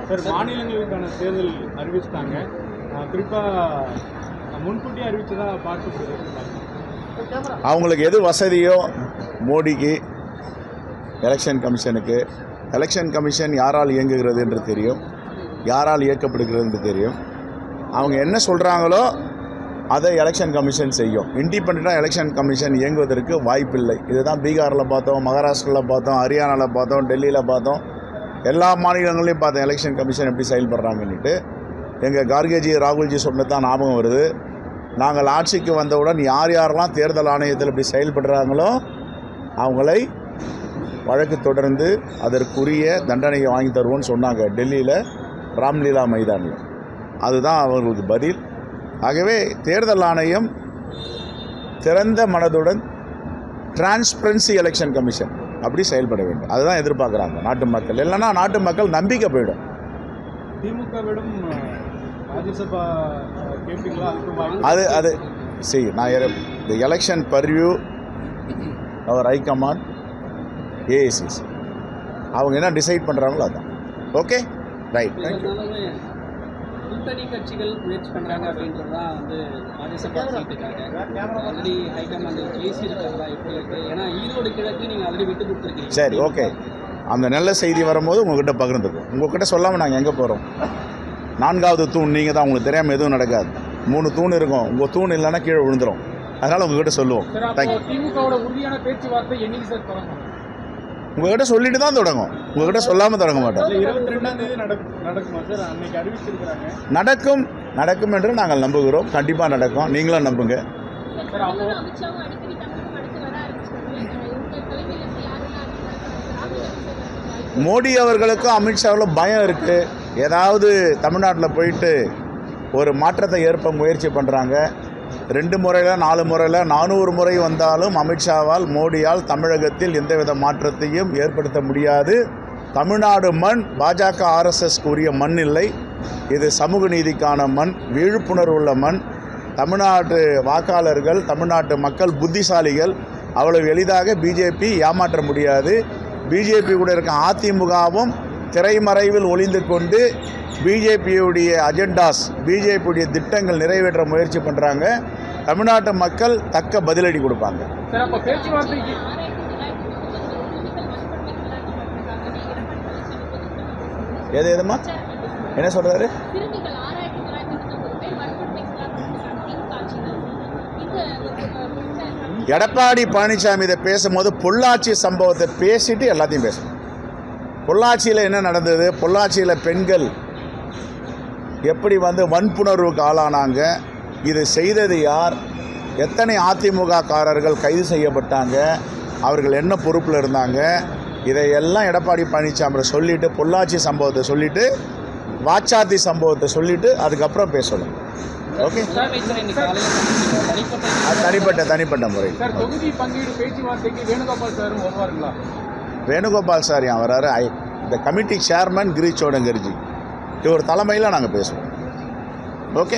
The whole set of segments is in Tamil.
சார், மாநிலங்களுக்கான தேர்தல் அறிவிச்சிட்டாங்க. குறிப்பாக முன்கூட்டியே அறிவிச்சதா பார்க்கப்படுது. அவங்களுக்கு எது வசதியோ மோடிக்கு, எலெக்ஷன் கமிஷனுக்கு, எலெக்ஷன் கமிஷன் யாரால் இயங்குகிறது என்று தெரியும், யாரால் இயக்கப்படுகிறது என்று தெரியும். அவங்க என்ன சொல்கிறாங்களோ அதை எலெக்ஷன் கமிஷன் செய்யும். இண்டிபெண்ட்டாக எலெக்ஷன் கமிஷன் இயங்குவதற்கு வாய்ப்பில்லை. இதுதான் பீகாரில் பார்த்தோம், மகாராஷ்டிராவில் பார்த்தோம், ஹரியானாவில் பார்த்தோம், டெல்லியில் பார்த்தோம், எல்லா மாநிலங்களையும் பார்த்தோம் எலெக்ஷன் கமிஷன் எப்படி செயல்படுறாங்கன்னுட்டு. எங்கள் கார்கேஜி, ராகுல்ஜி சொன்னது தான் ஞாபகம் வருது. நாங்கள் ஆட்சிக்கு வந்தவுடன் யார் யாரெல்லாம் தேர்தல் ஆணையத்தில் இப்படி செயல்படுறாங்களோ அவங்களை வழக்கு தொடர்ந்து அதற்குரிய தண்டனையை வாங்கி தருவோன்னு சொன்னாங்க டெல்லியில் ராம்லீலா மைதானில். அதுதான் அவர்களுக்கு பதில். ஆகவே தேர்தல் ஆணையம் திறந்த மனதுடன் டிரான்ஸ்பரன்சி எலெக்ஷன் கமிஷன் அப்படி செயல்பட வேண்டும். அதுதான் எதிர்பார்க்குறாங்க நாட்டு மக்கள். இல்லைன்னா நாட்டு மக்கள் நம்பிக்கை போயிடும். திமுகவிடம் ராஜ்யசபா கேட்பீங்களா? அது அது சரி, நான் இந்த எலெக்ஷன் பர்வியூ அவர் ஹைகமாண்ட் ஏஐசிசி அவங்க என்ன டிசைட் பண்ணுறாங்களோ அதுதான். Okay, right, thank you. கூட்டணி கட்சிகள் முயற்சி பண்ணுறாங்க அப்படின்றது தான் வந்து ராஜ்யசபா சீட்டுக்காக ஆல்ரெடி ஹைகமாண்ட் பேசியிருக்காங்களா எப்படி இருக்குது? ஏன்னா ஈரோடு கிழக்கு நீங்கள் ஆல்ரெடி விட்டு கொடுத்துருக்கீங்க. சரி, ஓகே. அந்த நல்ல செய்தி வரும்போது உங்கள்கிட்ட பகிர்ந்துக்கும். உங்கள்கிட்ட சொல்லாமல் நாங்கள் எங்கே போகிறோம்? 4வது தூண் நீங்கள் தான். உங்களுக்கு தெரியாமல் எதுவும் நடக்காது. 3 தூண் இருக்கும். உங்கள் தூண் இல்லைன்னா கீழே விழுந்துடும். அதனால் உங்கள்கிட்ட சொல்லுவோம். தேங்க்யூ. திமுகவோட உறுதியான பேச்சுவார்த்தை என்னைக்கு சார் தொடங்கும்? உங்கள்கிட்ட சொல்லிட்டு தான் தொடங்கும். உங்கள்கிட்ட சொல்லாமல் தொடங்க மாட்டோம். 22ஆம் தேதி நடக்குமா சார்? அன்னைக்கு அறிவிச்சிருக்கிறாங்க. நடக்கும் என்று நாங்கள் நம்புகிறோம். கண்டிப்பாக நடக்கும். நீங்களும் நம்புங்க. மோடி அவர்களுக்கும் அமித்ஷாவில் பயம் இருக்குது. ஏதாவது தமிழ்நாட்டில் போயிட்டு ஒரு மாற்றத்தை ஏற்ப முயற்சி பண்ணுறாங்க. 2 முறையில் 4 முறையில் 400 முறை வந்தாலும் அமித்ஷாவால், மோடியால் தமிழகத்தில் எந்தவித மாற்றத்தையும் ஏற்படுத்த முடியாது. தமிழ்நாடு மண் பாஜக ஆர்எஸ்எஸ்க்கு உரிய மண் இல்லை. இது சமூக நீதிக்கான மண், விழிப்புணர்வுள்ள மண். தமிழ்நாட்டு வாக்காளர்கள், தமிழ்நாட்டு மக்கள் புத்திசாலிகள். அவ்வளவு எளிதாக பிஜேபி ஏமாற்ற முடியாது. பிஜேபி கூட இருக்க அதிமுகவும் திரைமறைவில் ஒளிந்து கொண்டு பிஜேபியுடைய அஜெண்டாஸ், பிஜேபியுடைய திட்டங்கள் நிறைவேற்ற முயற்சி பண்ணுறாங்க. தமிழ்நாட்டு மக்கள் தக்க பதிலடி கொடுப்பாங்க. எதுமா என்ன சொல்கிறாரு? எடப்பாடி பழனிசாமி இதை பேசும்போது பொள்ளாச்சி சம்பவத்தை பேசிட்டு எல்லாத்தையும் பேசணும். பொள்ளாச்சியில் என்ன நடந்தது, பொள்ளாச்சியில் பெண்கள் எப்படி வன்புணர்வுக்கு ஆளானாங்க, இது செய்தது யார், எத்தனை அதிமுக காரர்கள் கைது செய்யப்பட்டாங்க, அவர்கள் என்ன பொறுப்பில் இருந்தாங்க, இதையெல்லாம் எடப்பாடி பழனிசாமி சொல்லிவிட்டு, பொள்ளாச்சி சம்பவத்தை சொல்லிவிட்டு, வாச்சாத்தி சம்பவத்தை சொல்லிவிட்டு அதுக்கப்புறம் பேசணும். ஓகே, தனிப்பட்ட முறை. வேணுகோபால் சார் ஏன் வர்றாரு? இந்த கமிட்டி சேர்மன் கிரீஷ் சோடங்கர்ஜி இவர் தலைமையில் நாங்கள் பேசுவோம். ஓகே,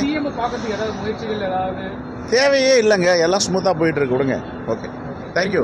தேவையே இல்லைங்க, எல்லாம் ஸ்மூத்தாக போயிட்டுருக்கு. விடுங்க. Okay, thank you.